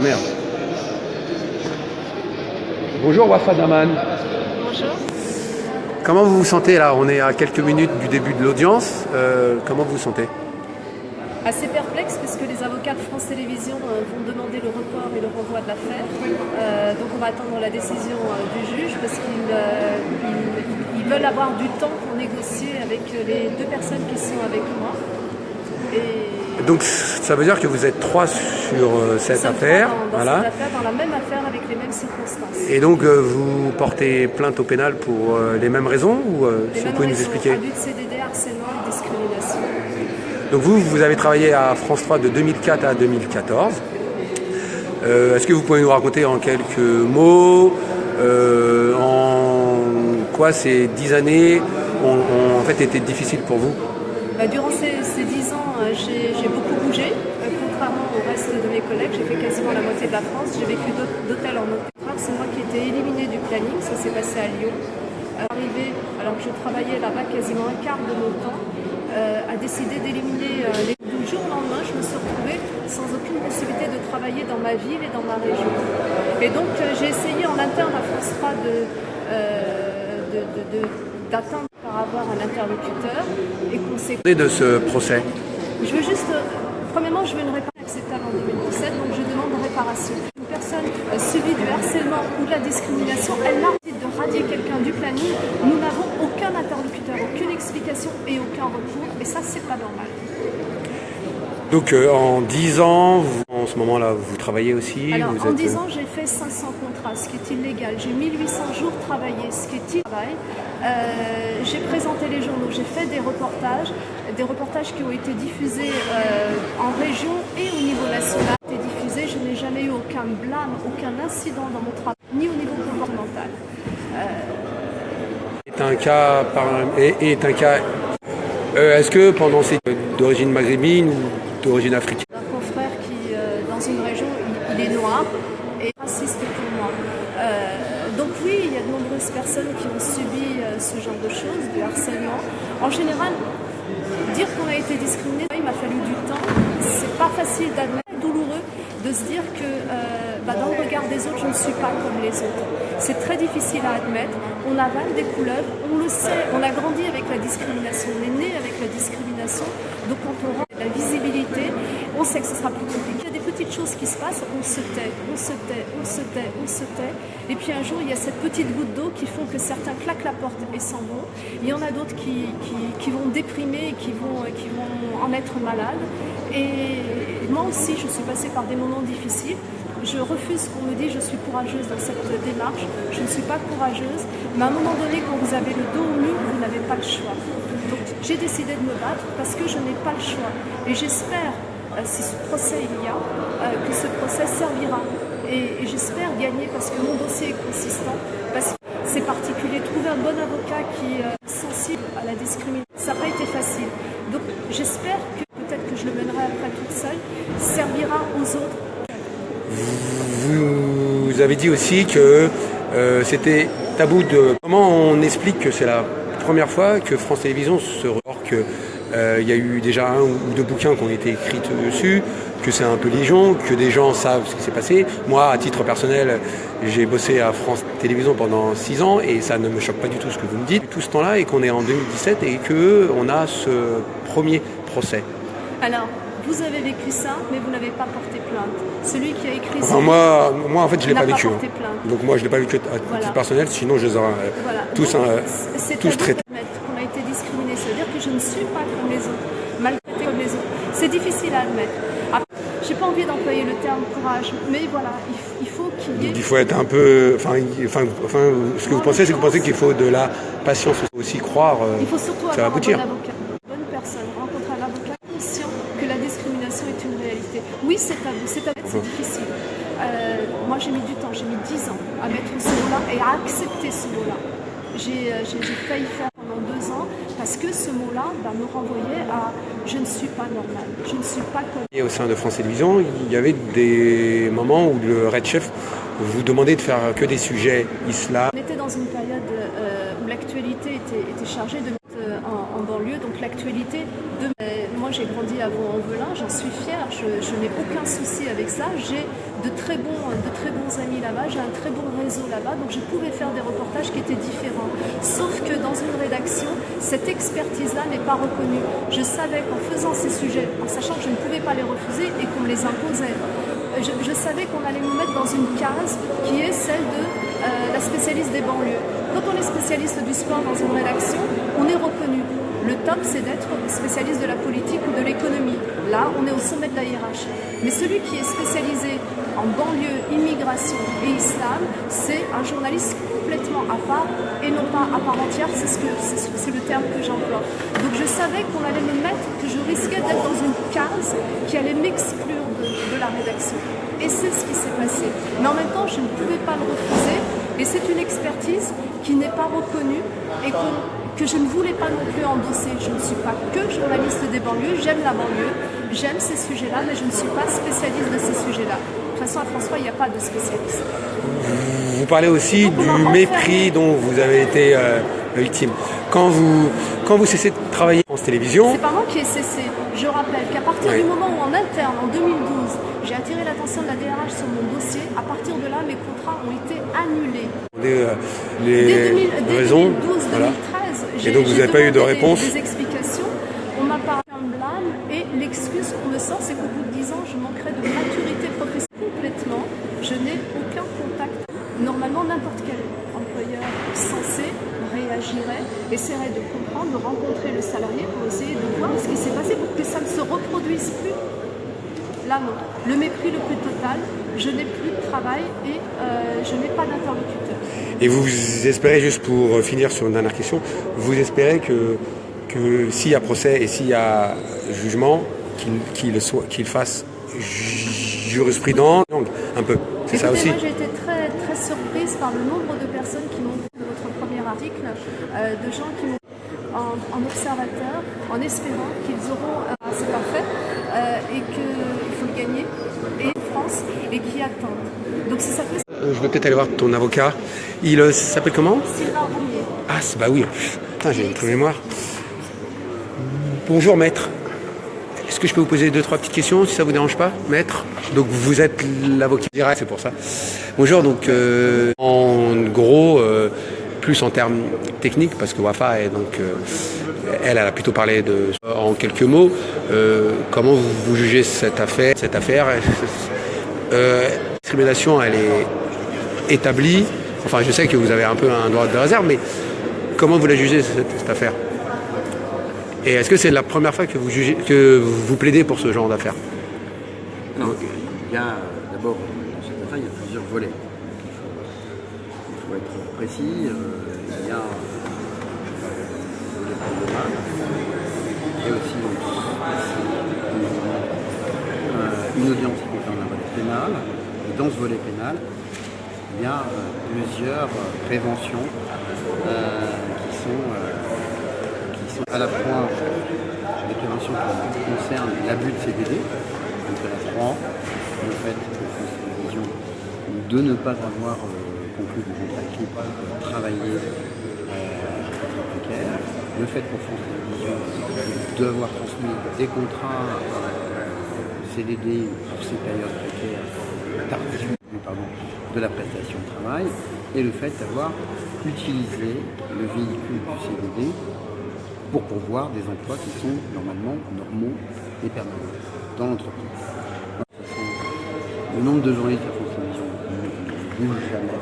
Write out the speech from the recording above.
Merde. Bonjour Wafa Daman. Bonjour. Comment vous vous sentez là? On est à quelques minutes du début de l'audience. Comment vous vous sentez? Assez perplexe puisque les avocats de France Télévisions vont demander le report et le renvoi de l'affaire. Donc on va attendre la décision du juge parce qu'ils veulent avoir du temps pour négocier avec les deux personnes qui sont avec moi. Donc ça veut dire que vous êtes trois sur cette affaire. Dans cette affaire, dans la même affaire avec les mêmes circonstances. Et donc vous portez plainte au pénal pour les mêmes raisons ou si vous pouvez nous expliquer? Abus de CDD, harcèlement et discrimination. Donc vous avez travaillé à France 3 de 2004 à 2014. Est-ce que vous pouvez nous raconter en quelques mots en quoi ces 10 années ont en fait été difficiles pour vous? Durant ces 10 ans, j'ai beaucoup bougé. Contrairement au reste de mes collègues, j'ai fait quasiment la moitié de la France. J'ai vécu d'hôtel en hôtel. C'est moi qui ai été éliminée du planning. Ça s'est passé à Lyon. Arrivé, alors que je travaillais là-bas quasiment un quart de mon temps, a décidé d'éliminer les... Du jour au lendemain, je me suis retrouvée sans aucune possibilité de travailler dans ma ville et dans ma région. Et donc j'ai essayé en interne à France 3 d'atteindre par rapport à l'interlocuteur et conséquent. De ce procès. Je veux juste, premièrement, je veux une réparation acceptable en 2017, donc je demande une réparation. Une personne subie du harcèlement ou de la discrimination, elle a envie de radier quelqu'un du planning. Nous n'avons aucun interlocuteur, aucune explication et aucun recours, et ça, c'est pas normal. Donc en 10 ans, en ce moment-là, vous travaillez aussi? Alors, en 10 ans, j'ai fait 500 contrats, ce qui est illégal. J'ai 1800 jours travaillés, ce qui est illégal. J'ai présenté les journaux, j'ai fait des reportages qui ont été diffusés en région et au niveau national. Je n'ai jamais eu aucun blâme, aucun incident dans mon travail, ni au niveau comportemental. Est-ce que pendant ces d'origine maghrébine ou d'origine africaine? Un confrère qui, dans une région, il est noir et raciste pour moi. Donc oui, il y a de nombreuses personnes qui ont subi ce genre de choses, du harcèlement. En général, dire qu'on a été discriminé, il m'a fallu du temps. C'est pas facile d'admettre, douloureux, de se dire que dans le regard des autres, je ne suis pas comme les autres. C'est très difficile à admettre. On avale des couleuvres, on le sait, on a grandi avec la discrimination, on est né avec la discrimination. Donc quand on rend la visibilité, on sait que ce sera plus compliqué. Il y a des petites choses qui se passent, on se tait, on se tait, on se tait, on se tait. Et puis un jour, il y a cette petite goutte d'eau qui font que certains claquent la porte et s'en vont. Il y en a d'autres qui vont déprimer et qui vont en être malades. Et moi aussi, je suis passée par des moments difficiles. Je refuse qu'on me dise je suis courageuse dans cette démarche. Je ne suis pas courageuse. Mais à un moment donné, quand vous avez le dos au mur, vous n'avez pas le choix. Donc j'ai décidé de me battre parce que je n'ai pas le choix. Et j'espère, si ce procès il y a, que ce procès servira. Et j'espère gagner parce que mon dossier est consistant. Parce que c'est particulier. Trouver un bon avocat qui est sensible à la discrimination, ça n'a pas été facile. Donc j'espère que peut-être que je le mènerai après toute seule, servira aux autres. Vous avez dit aussi que c'était tabou de... Comment on explique que c'est la première fois que France Télévisions se ressort, qu'il y a eu déjà 1 ou 2 bouquins qui ont été écrits dessus, que c'est un peu légion, que des gens savent ce qui s'est passé. Moi, à titre personnel, j'ai bossé à France Télévisions pendant 6 ans et ça ne me choque pas du tout ce que vous me dites. Tout ce temps-là et qu'on est en 2017 et qu'on a ce premier procès. Alors, vous avez vécu ça, mais vous n'avez pas porté plainte. Celui qui a écrit ça... Moi, en fait, je ne l'ai pas vécu. Donc moi, je ne l'ai pas vécu à titre personnel, sinon je les aurais tous traités. Qu'on a été discriminé, ça veut dire que je ne suis pas comme les autres, maltraité comme les autres. C'est difficile à admettre. Je n'ai pas envie d'employer le terme courage, mais voilà, il faut qu'il y ait... Il faut être un peu... ce que vous pensez, c'est que vous pensez qu'il faut de la patience aussi, croire il faut surtout ça va aboutir. Avoir un bon avocat, une bonne personne, rencontrer un avocat conscient que la discrimination est une réalité. Oui, c'est tabou, c'est difficile. Moi, j'ai mis du temps, j'ai mis 10 ans à mettre ce mot-là et à accepter ce mot-là. J'ai failli faire pendant 2 ans parce que ce mot-là me renvoyait à « je ne suis pas normal, je ne suis pas comme… » Et au sein de France Télévisions, il y avait des moments où le Red Chef vous demandait de faire que des sujets islam. On était dans une période où l'actualité était chargée de mettre en banlieue, donc l'actualité de… moi j'ai grandi à Vaux-en-Velin, j'en suis fière, je n'ai aucun souci avec ça. J'ai de très bons amis là-bas, j'ai un très bon réseau là-bas, donc je pouvais faire des reportages qui étaient différents. Sauf que dans une rédaction, cette expertise-là n'est pas reconnue. Je savais qu'en faisant ces sujets, en sachant que je ne pouvais pas les refuser et qu'on me les imposait, je savais qu'on allait me mettre dans une case qui est celle de la spécialiste des banlieues. Quand on est spécialiste du sport dans une rédaction, on est reconnu. Le top, c'est d'être spécialiste de la politique ou de l'économie. Là, on est au sommet de la hiérarchie. Mais celui qui est spécialisé en banlieue, immigration et islam, c'est un journaliste complètement à part et non pas à part entière, c'est le terme que j'emploie. Donc je savais qu'on allait me mettre, que je risquais d'être dans une case qui allait m'exclure de la rédaction. Et c'est ce qui s'est passé. Mais en même temps, je ne pouvais pas le refuser. Et c'est une expertise qui n'est pas reconnue et que je ne voulais pas non plus endosser. Je ne suis pas que journaliste des banlieues, j'aime la banlieue, j'aime ces sujets-là, mais je ne suis pas spécialiste de ces sujets-là. De toute façon, à François, il n'y a pas de spécialiste. Vous parlez aussi du mépris dont vous avez été victime. Quand vous cessez de travailler en télévision... C'est pas moi qui ai cessé. Je rappelle qu'à partir du moment où en interne, en 2012, j'ai attiré l'attention de la DRH sur mon dossier, à partir de là, mes contrats ont été annulés. Dès 2012-2013, voilà. Et donc vous n'avez pas eu de réponse? Des explications. On m'a parlé d'un blâme et l'excuse qu'on me sort, c'est qu'au bout de 10 ans, je manquerais de maturité professionnelle complètement. Je n'ai aucun contact. Normalement, n'importe quel employeur censé réagirait, essaierait de comprendre, de rencontrer le salarié pour essayer de voir ce qui s'est passé pour que ça ne se reproduise plus. Là, non. Le mépris le plus total, je n'ai plus de travail et je n'ai pas d'interlocuteur. Et vous espérez, juste pour finir sur une dernière question, vous espérez que s'il y a procès et s'il y a jugement, qu'il fasse jurisprudence, un peu. C'est ça aussi. Moi, j'ai été très, très surprise par le nombre de personnes qui m'ont vu de votre premier article, de gens qui m'ont en observateur, en espérant qu'ils auront c'est parfait et qu'il faut le gagner, et France, et qui attendent. Donc c'est ça que je vais peut-être aller voir ton avocat. Il s'appelle comment? Sylvain Roumier. Ah, bah oui. Putain, j'ai une très mémoire. Bonjour, maître. Est-ce que je peux vous poser 2-3 petites questions, si ça vous dérange pas, maître? Donc vous êtes l'avocat direct, c'est pour ça. Bonjour, donc en gros, plus en termes techniques, parce que Wafa est donc, elle a plutôt parlé en quelques mots. Comment vous jugez cette affaire? La discrimination, elle est établie. Enfin, je sais que vous avez un peu un droit de réserve, mais comment vous la jugez cette affaire? Et est-ce que c'est la première fois que vous plaidez pour ce genre d'affaires? Non, il y a d'abord, dans cette affaire, il y a plusieurs volets. Il faut être précis. Il y a le prélèvement et aussi une audience qui concerne un volet pénal. Et dans ce volet pénal, il y a plusieurs préventions qui sont à la fois des préventions qui concernent l'abus de CDD, donc de la France, le fait que France Télévisions de ne pas avoir conclu de contrat écrit pour travailler à titre précaire, le fait pour France Télévisions d'avoir transmis des contrats CDD pour ces périodes précaires tardives de la prestation de travail, et le fait d'avoir utilisé le véhicule du CDD pour pourvoir des emplois qui sont normalement normaux et permanents dans l'entreprise. Le nombre de journalistes à France Télévisions ne bouge jamais.